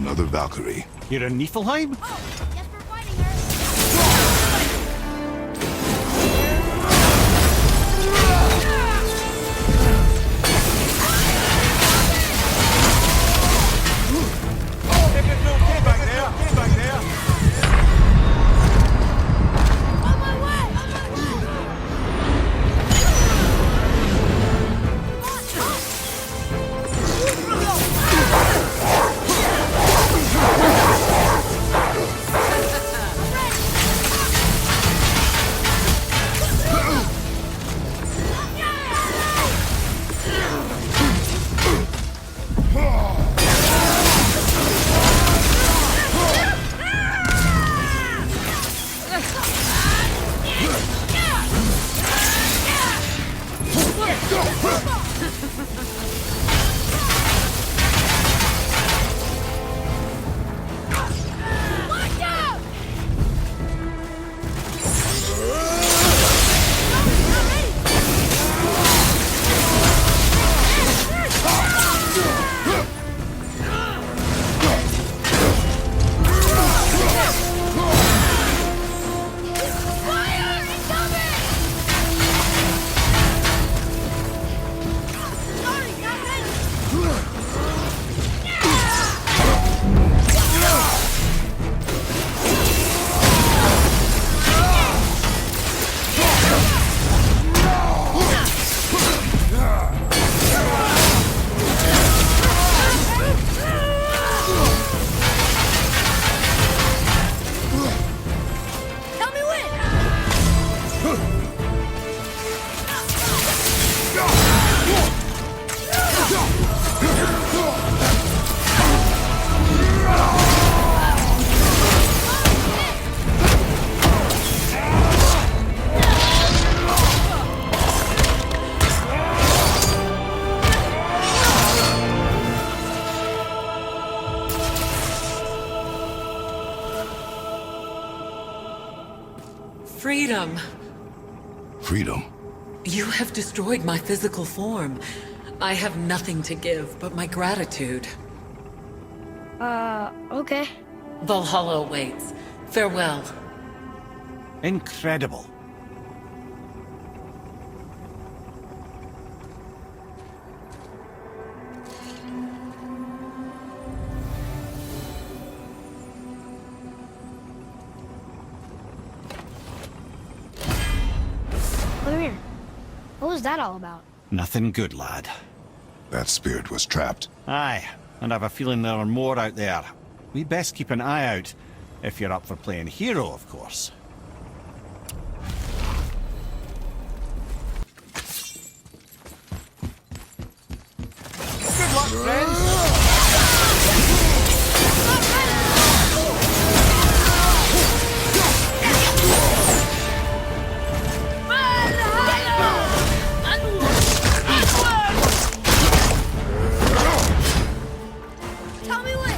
Another Valkyrie. You're in Niflheim? Yes, we're fighting her. On my way! Watch out! Fire! Incoming! Sorry, Captain! Tell me when! Freedom. Freedom. You have destroyed my physical form. I have nothing to give but my gratitude. Okay. Valhalla awaits. Farewell. Incredible. Come here. What was that all about? Nothing good, lad. That spirit was trapped. Aye, and I've a feeling there are more out there. We best keep an eye out, if you're up for playing hero, of course. Good luck, friends! Tell me when!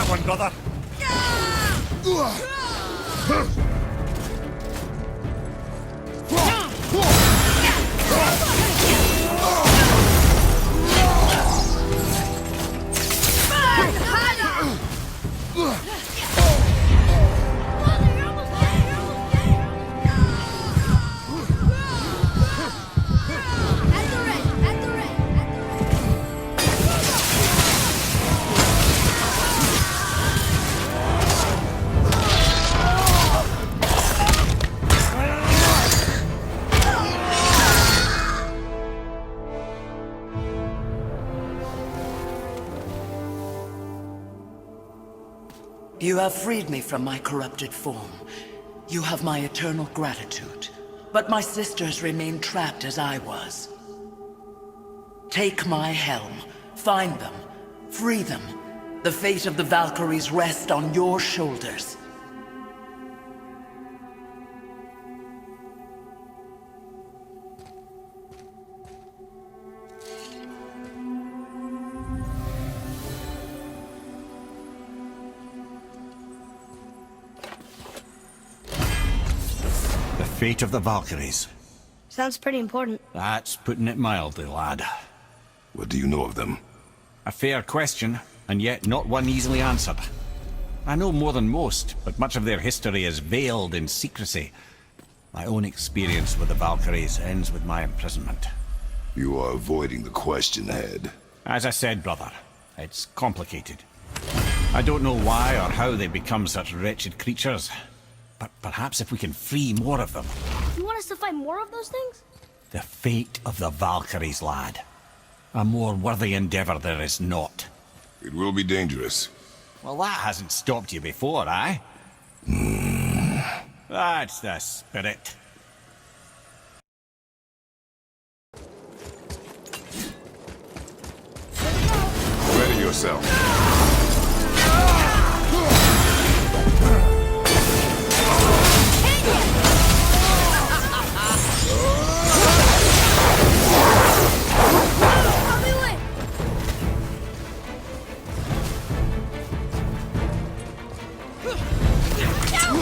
one, brother. You have freed me from my corrupted form. You have my eternal gratitude. But my sisters remain trapped as I was. Take my helm. Find them. Free them. The fate of the Valkyries rests on your shoulders. The fate of the Valkyries. Sounds pretty important. That's putting it mildly, lad. What do you know of them? A fair question, and yet not one easily answered. I know more than most, but much of their history is veiled in secrecy. My own experience with the Valkyries ends with my imprisonment. You are avoiding the question, Head. As I said, brother, it's complicated. I don't know why or how they become such wretched creatures, but perhaps if we can free more of them. You want us to fight more of those things? The fate of the Valkyries, lad. A more worthy endeavor there is not. It will be dangerous. Well, that hasn't stopped you before, eh? That's the spirit. Ready yourself. Help me win! Down,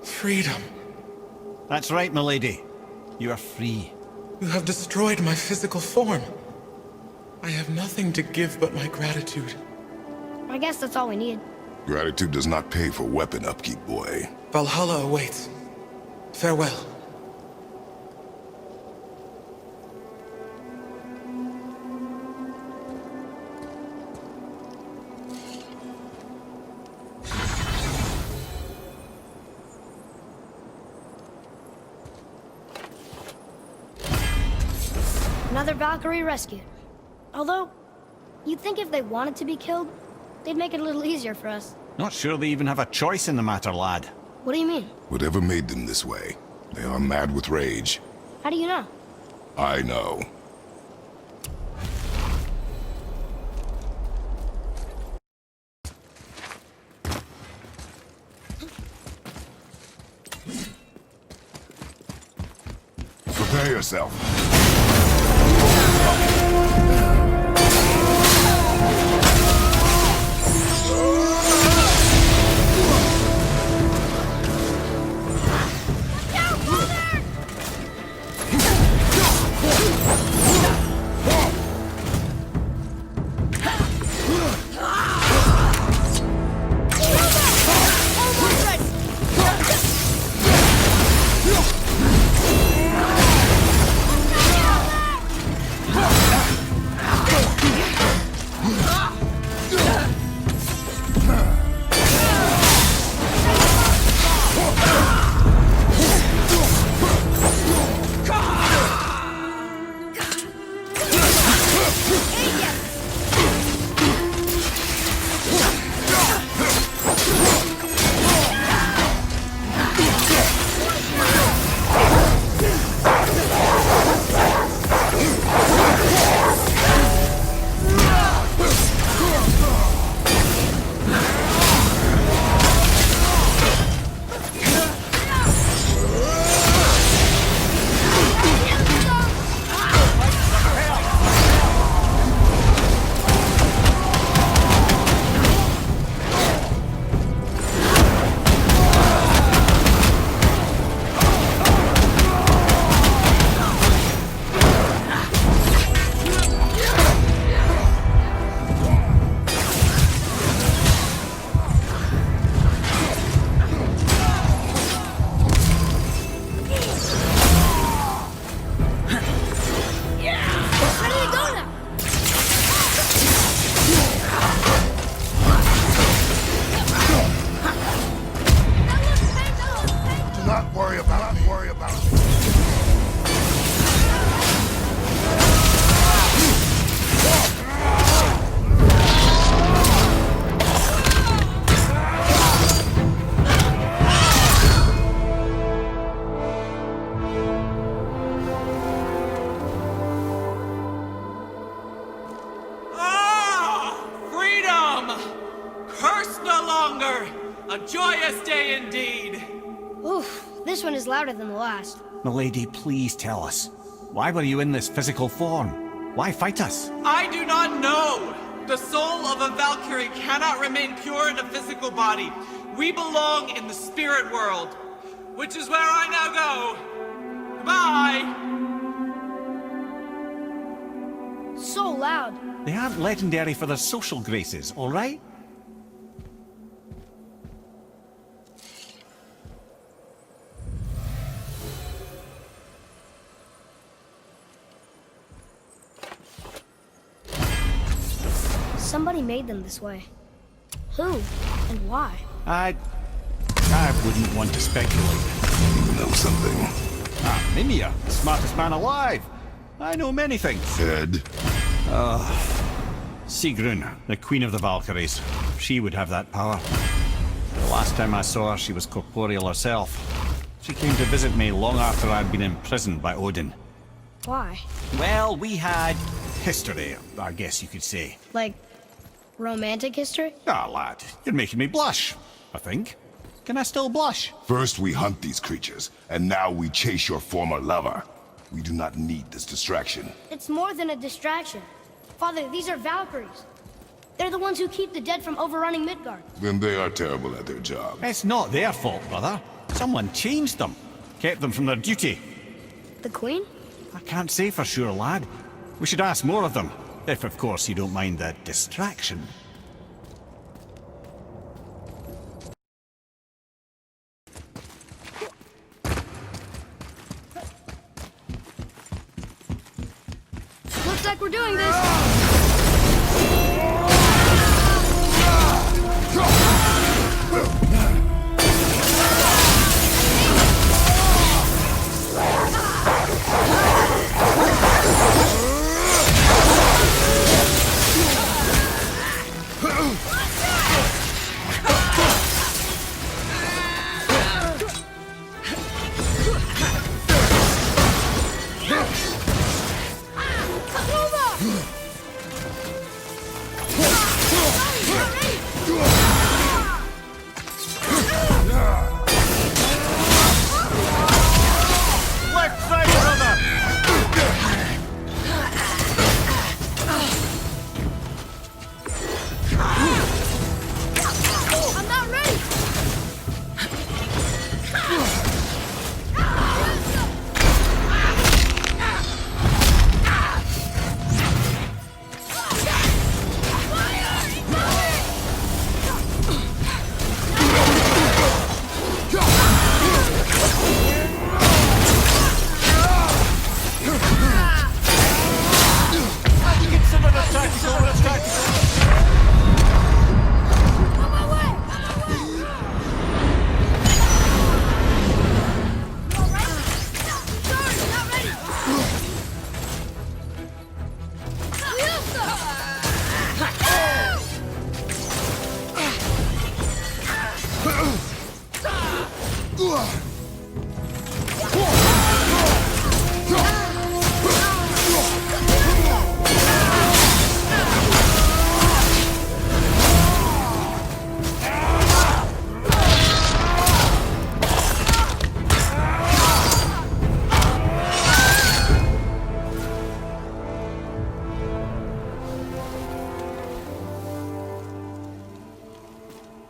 Freedom. That's right, milady. You are free. You have destroyed my physical form. I have nothing to give but my gratitude. I guess that's all we need. Gratitude does not pay for weapon upkeep, boy. Valhalla awaits. Farewell. Another Valkyrie rescued. Although, you'd think if they wanted to be killed, they'd make it a little easier for us. Not sure they even have a choice in the matter, lad. What do you mean? Whatever made them this way, they are mad with rage. How do you know? I know. Prepare yourself. A joyous day indeed! Oof, this one is louder than the last. Milady, please tell us. Why were you in this physical form? Why fight us? I do not know! The soul of a Valkyrie cannot remain pure in a physical body. We belong in the spirit world, which is where I now go. Goodbye! So loud. They aren't legendary for their social graces, all right? Somebody made them this way. Who and why? I wouldn't want to speculate. You know something? Mimir, the smartest man alive. I know many things. Ed? Sigrun, the queen of the Valkyries. She would have that power. The last time I saw her, she was corporeal herself. She came to visit me long after I'd been imprisoned by Odin. Why? Well, we had history, I guess you could say. Like, romantic history? Ah, lad, you're making me blush, I think. Can I still blush? First we hunt these creatures, and now we chase your former lover. We do not need this distraction. It's more than a distraction. Father, these are Valkyries. They're the ones who keep the dead from overrunning Midgard. Then they are terrible at their job. It's not their fault, brother. Someone changed them. Kept them from their duty. The Queen? I can't say for sure, lad. We should ask more of them. If, of course, you don't mind the distraction. Looks like we're doing this.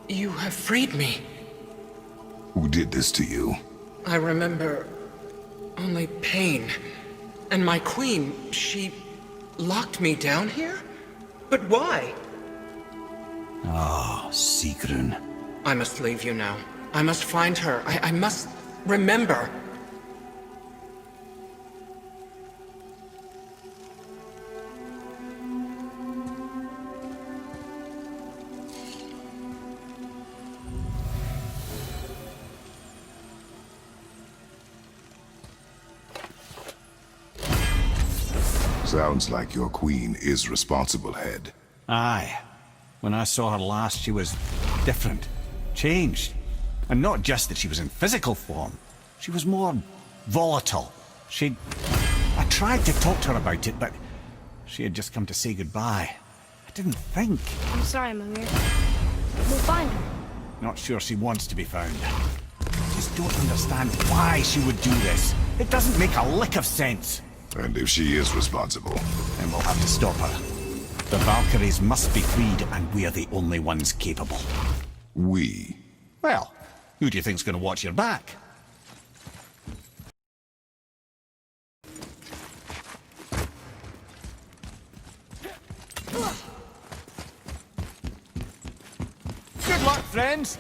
You have freed me. Who did this to you? I remember only pain. And my queen, she locked me down here? But why? Ah, Sigrun. I must leave you now. I must find her. I must remember. Sounds like your queen is responsible, Head. Aye. When I saw her last, she was different. Changed. And not just that she was in physical form. She was more volatile. I tried to talk to her about it, but she had just come to say goodbye. I didn't think. I'm sorry, Mimir. We'll find her. Not sure she wants to be found. I just don't understand why she would do this. It doesn't make a lick of sense. And if she is responsible, Then we'll have to stop her. The Valkyries must be freed, and we're the only ones capable. we. Well, who do you think's going to watch your back? Good luck, friends!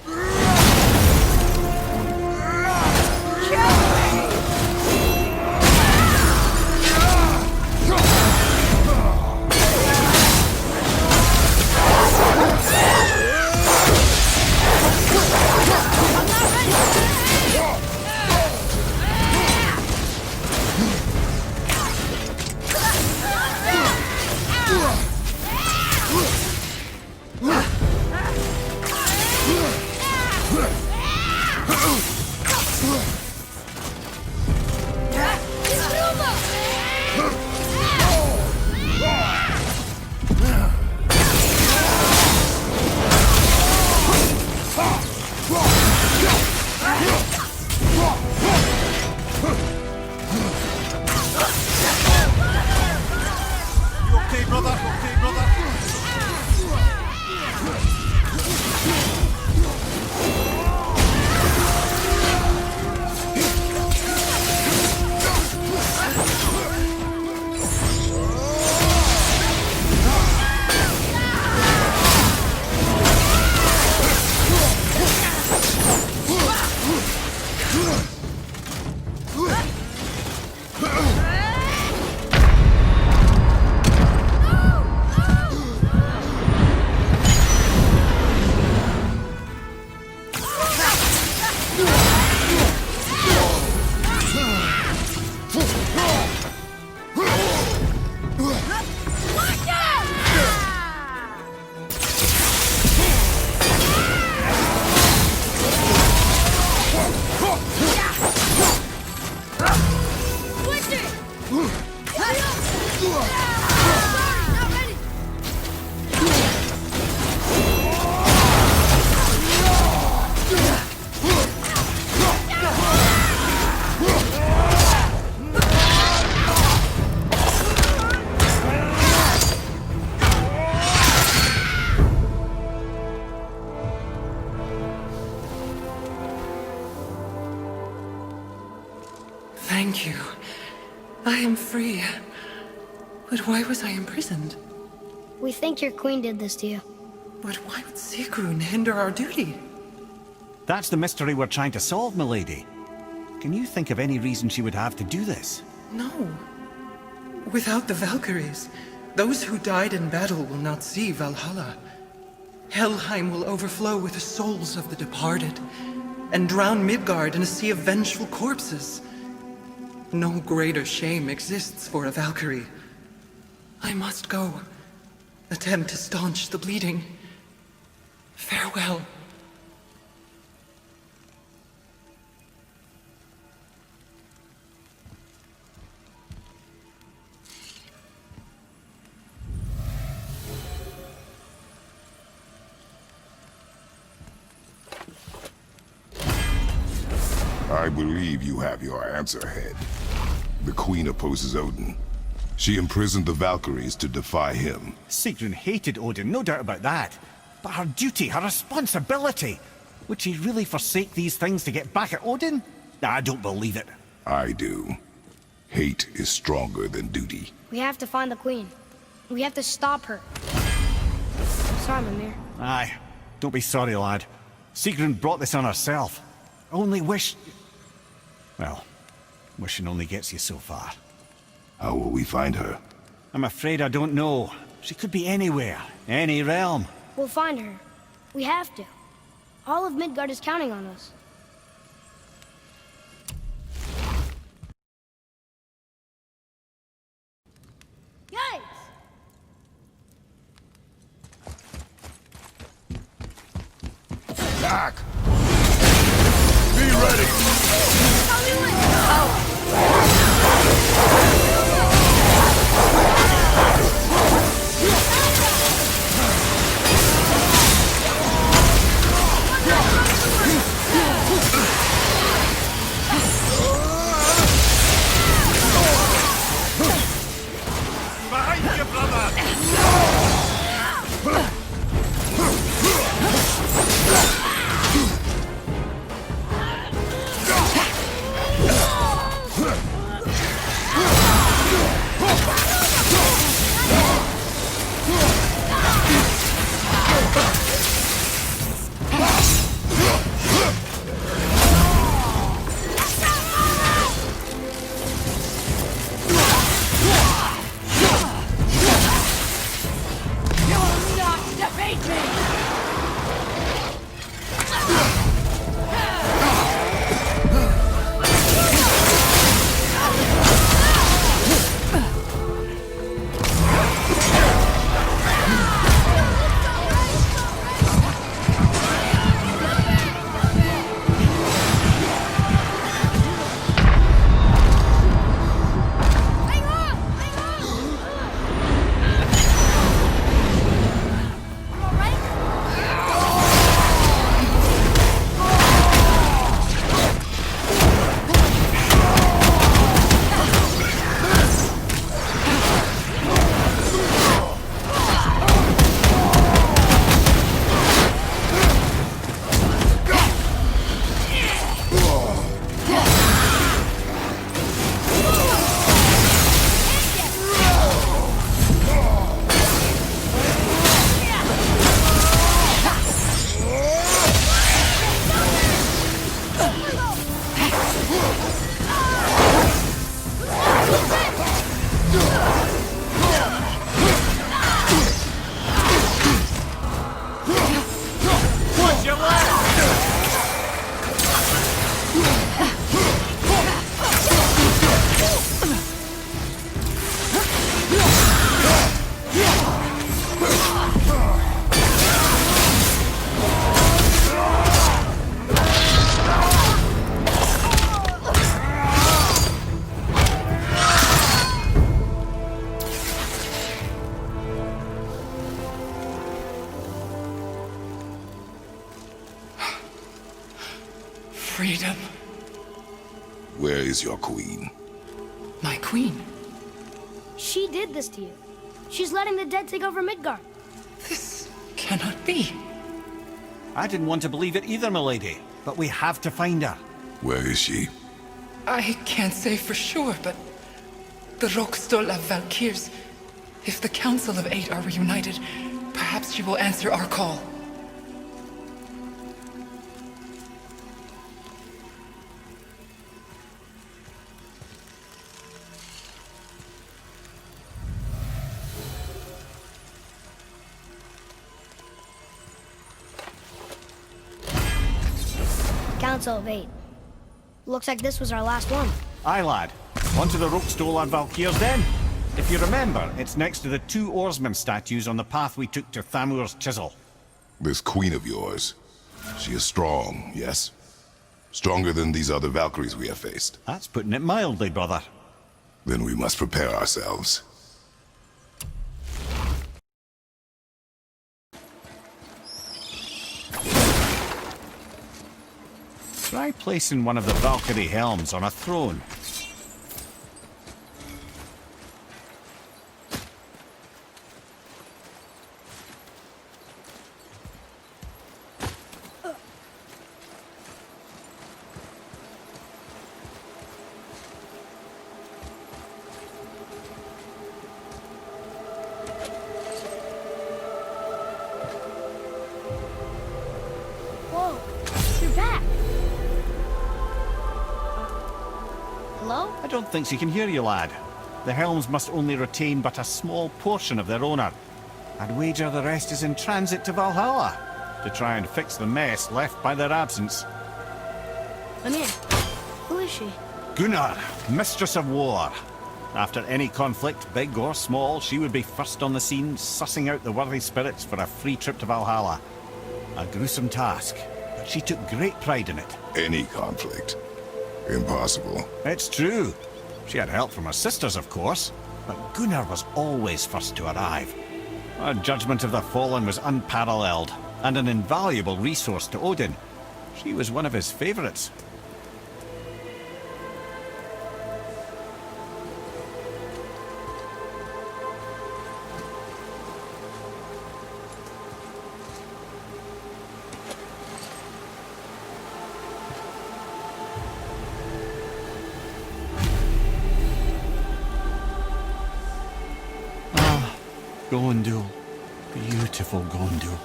Thank you. I am free. But why was I imprisoned? We think your queen did this to you. But why would Sigrun hinder our duty? That's the mystery we're trying to solve, milady. Can you think of any reason she would have to do this? No. Without the Valkyries, those who died in battle will not see Valhalla. Helheim will overflow with the souls of the departed, and drown Midgard in a sea of vengeful corpses. No greater shame exists for a Valkyrie. I must go. Attempt to staunch the bleeding. Farewell. I believe you have your answer, Head. The Queen opposes Odin. She imprisoned the Valkyries to defy him. Sigrun hated Odin, no doubt about that. But her duty, her responsibility. Would she really forsake these things to get back at Odin? I don't believe it. I do. Hate is stronger than duty. We have to find the queen. We have to stop her. Sorry, Mimir. Aye. Don't be sorry, lad. Sigrun brought this on herself. Only wish... Well, wishing only gets you so far. How will we find her? I'm afraid I don't know. She could be anywhere, any realm. We'll find her. We have to. All of Midgard is counting on us. Guys! Attack! Be ready! Behind you, brother! Freedom. Where is your queen? My queen. She did this to you. She's letting the dead take over Midgard. This cannot be. I didn't want to believe it either, milady. But we have to find her. Where is she? I can't say for sure, but the Rokstol of Valkyrs. If the Council of Eight are reunited, perhaps she will answer our call. Council of Eight. Looks like this was our last one. Aye, lad. On to the Rokstol and Valkyrs then. If you remember, it's next to the two oarsmen statues on the path we took to Thamur's chisel. This queen of yours. She is strong, yes? Stronger than these other Valkyries we have faced. That's putting it mildly, brother. Then we must prepare ourselves. Try placing one of the Valkyrie helms on a throne. Oh, you're back. Hello? I don't think she can hear you, lad. The helms must only retain but a small portion of their owner. I'd wager the rest is in transit to Valhalla to try and fix the mess left by their absence. I'm in. Who is she? Gunnar, mistress of war. After any conflict, big or small, she would be first on the scene, sussing out the worthy spirits for a free trip to Valhalla. A gruesome task, but she took great pride in it. Any conflict. Impossible. It's true. She had help from her sisters, of course, but Gunnar was always first to arrive. Her judgment of the fallen was unparalleled, and an invaluable resource to Odin. She was one of his favourites. Gondul. Beautiful Gondul.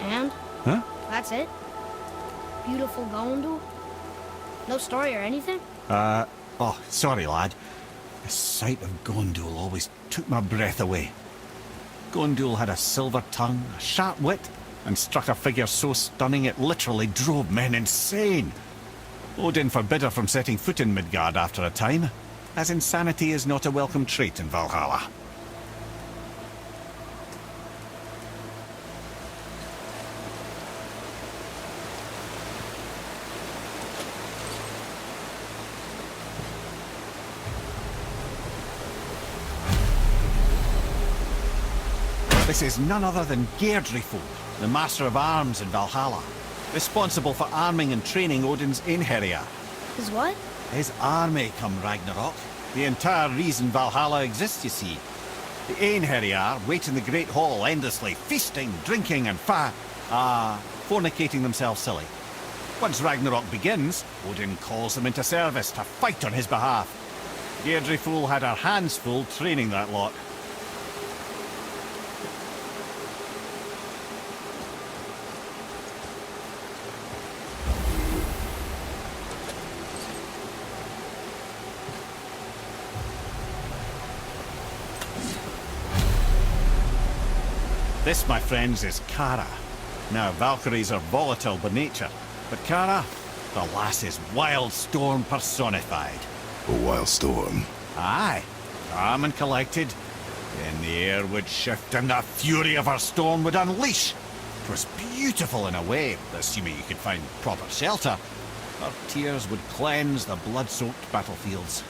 And? Huh? That's it? Beautiful Gondul? No story or anything? Oh, sorry, lad. The sight of Gondul always took my breath away. Gondul had a silver tongue, a sharp wit, and struck a figure so stunning it literally drove men insane. Odin forbid her from setting foot in Midgard after a time, as insanity is not a welcome trait in Valhalla. This is none other than Geirdriful, the Master of Arms in Valhalla, responsible for arming and training Odin's Einherjar. Is what? His army come Ragnarok. The entire reason Valhalla exists, you see. The Einherjar wait in the Great Hall endlessly, feasting, drinking and fornicating themselves silly. Once Ragnarok begins, Odin calls them into service to fight on his behalf. Geirdriful had her hands full training that lot. This, my friends, is Kara. Now, Valkyries are volatile by nature, but Kara, the lass is wild storm personified. A wild storm. Aye, calm and collected. Then the air would shift and the fury of her storm would unleash. 'Twas beautiful in a way, assuming you could find proper shelter. Her tears would cleanse the blood-soaked battlefields.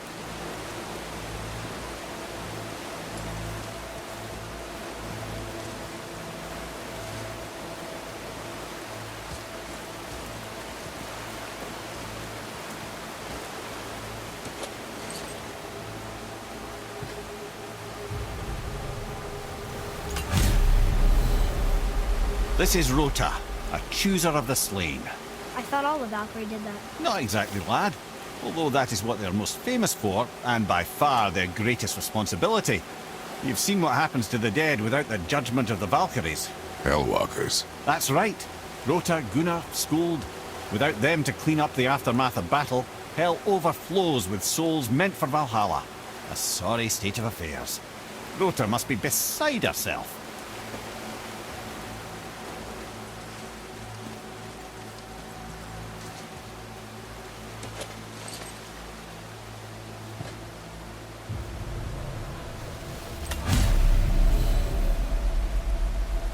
This is Rota, a chooser of the slain. I thought all the Valkyrie did that. Not exactly, lad. Although that is what they're most famous for, and by far their greatest responsibility. You've seen what happens to the dead without the judgment of the Valkyries. Hellwalkers. That's right. Rota, Gunnar, Skuld. Without them to clean up the aftermath of battle, hell overflows with souls meant for Valhalla. A sorry state of affairs. Rota must be beside herself.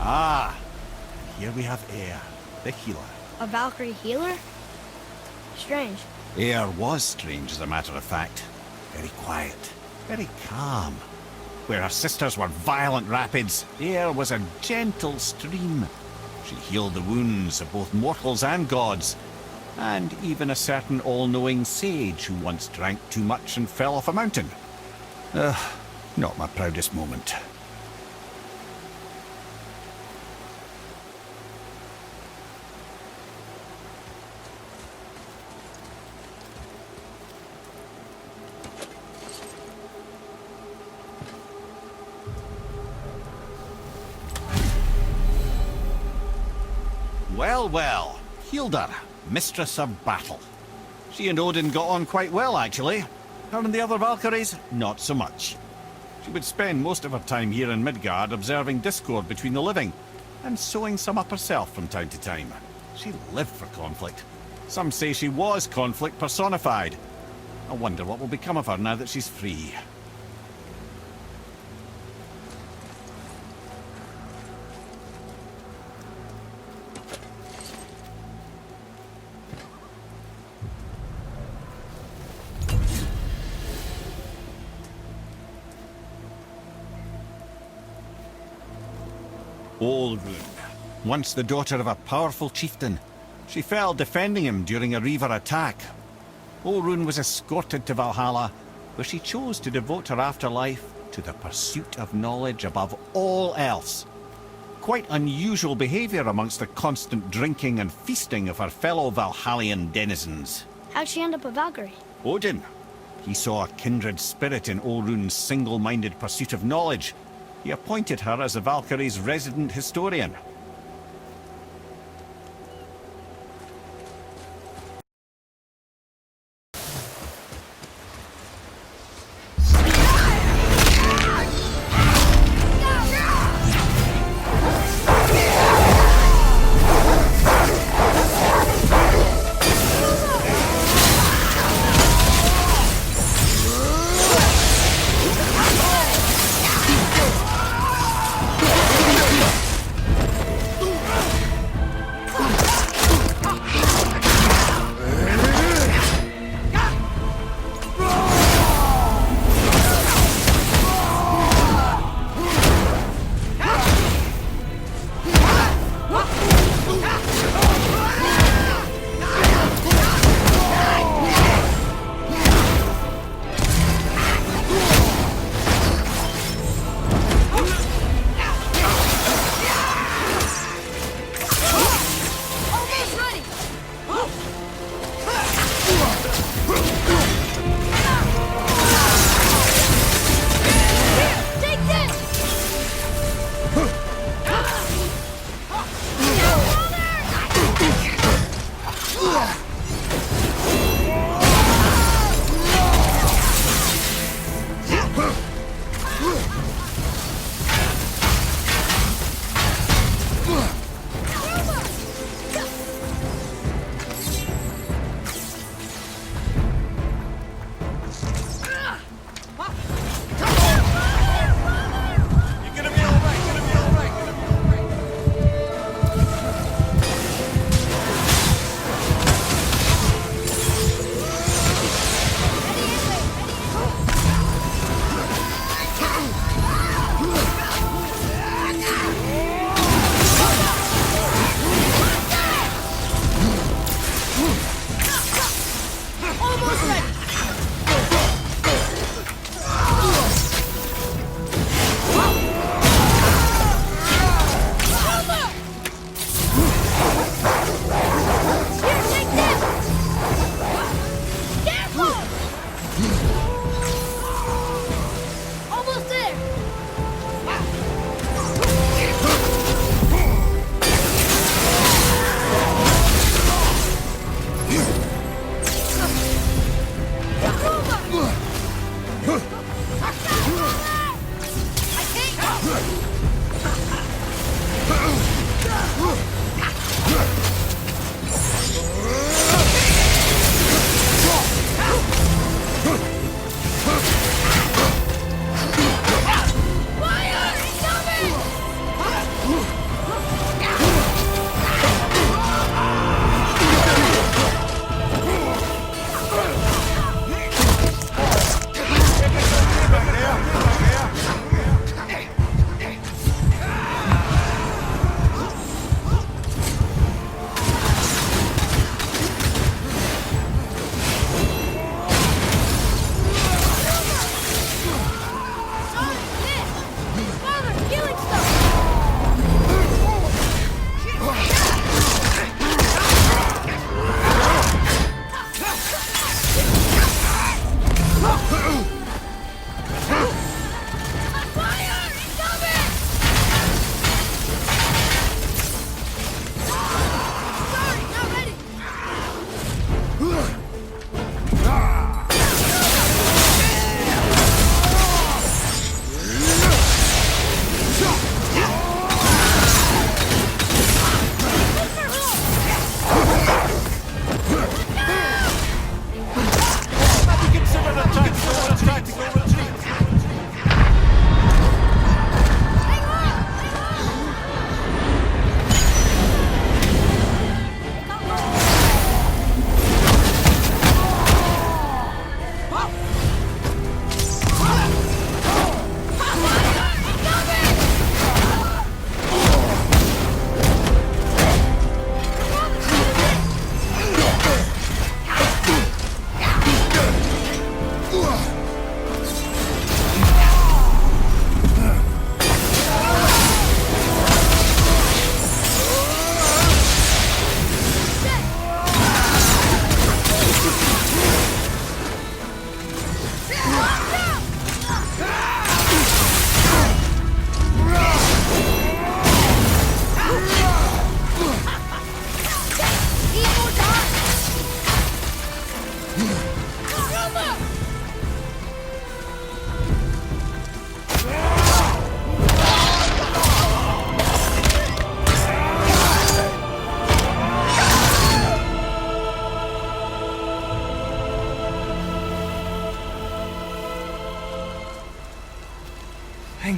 Ah, here we have Eir, the healer. A Valkyrie healer? Strange. Eir was strange, as a matter of fact. Very quiet, very calm. Where her sisters were violent rapids, Eir was a gentle stream. She healed the wounds of both mortals and gods, and even a certain all-knowing sage who once drank too much and fell off a mountain. Not my proudest moment. Well, well. Hilda, mistress of battle. She and Odin got on quite well, actually. Her and the other Valkyries, not so much. She would spend most of her time here in Midgard observing discord between the living, and sewing some up herself from time to time. She lived for conflict. Some say she was conflict personified. I wonder what will become of her now that she's free. Olrun, once the daughter of a powerful chieftain. She fell defending him during a Reaver attack. Olrun was escorted to Valhalla, where she chose to devote her afterlife to the pursuit of knowledge above all else. Quite unusual behavior amongst the constant drinking and feasting of her fellow Valhallian denizens. How'd she end up a Valkyrie? Odin. He saw a kindred spirit in Olrun's single-minded pursuit of knowledge. He appointed her as the Valkyrie's resident historian.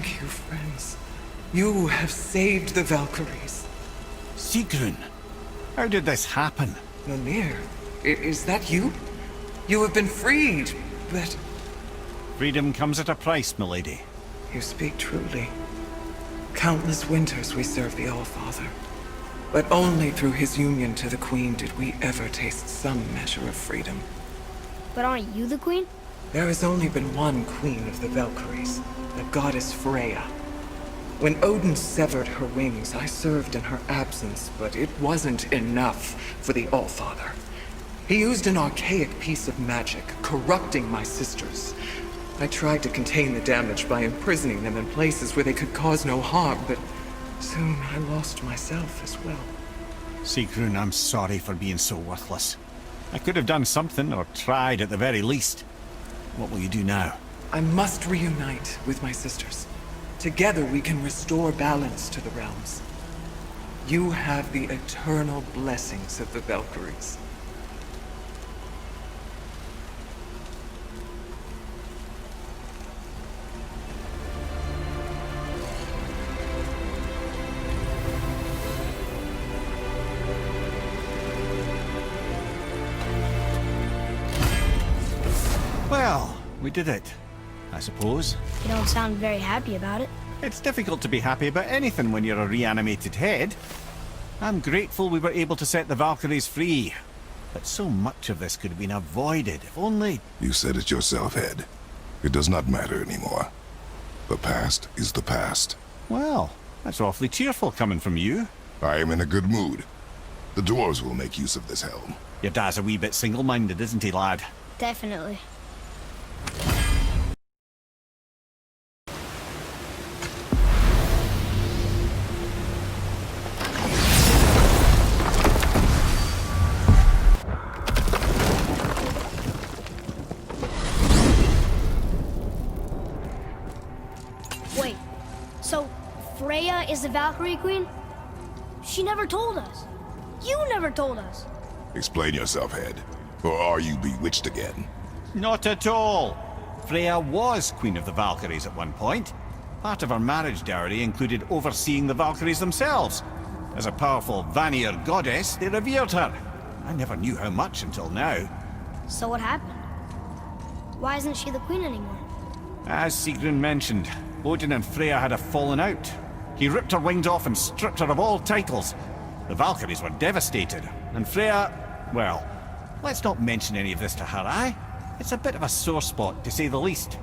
Thank you, friends. You have saved the Valkyries. Sigrun, how did this happen? Mimir, is that you? You have been freed, but... Freedom comes at a price, milady. You speak truly. Countless winters we served the All-Father. But only through his union to the Queen did we ever taste some measure of freedom. But aren't you the queen? There has only been one Queen of the Valkyries, the goddess Freya. When Odin severed her wings, I served in her absence, but it wasn't enough for the All-Father. He used an archaic piece of magic, corrupting my sisters. I tried to contain the damage by imprisoning them in places where they could cause no harm, but soon I lost myself as well. Sigrun, I'm sorry for being so worthless. I could have done something, or tried at the very least. What will you do now? I must reunite with my sisters. Together we can restore balance to the realms. You have the eternal blessings of the Valkyries. Well, we did it, I suppose. You don't sound very happy about it. It's difficult to be happy about anything when you're a reanimated head. I'm grateful we were able to set the Valkyries free. But so much of this could have been avoided, if only... You said it yourself, Head. It does not matter anymore. The past is the past. Well, that's awfully cheerful coming from you. I am in a good mood. The dwarves will make use of this helm. Your dad's a wee bit single-minded, isn't he, lad? Definitely. Wait, so Freya is the Valkyrie Queen? She never told us. You never told us. Explain yourself, Head. Or are you bewitched again? Not at all. Freya was Queen of the Valkyries at one point. Part of her marriage dowry included overseeing the Valkyries themselves. As a powerful Vanir goddess, they revered her. I never knew how much until now. So what happened? Why isn't she the queen anymore? As Sigrun mentioned, Odin and Freya had a falling out. He ripped her wings off and stripped her of all titles. The Valkyries were devastated, and Freya, well, let's not mention any of this to her, eh? It's a bit of a sore spot, to say the least.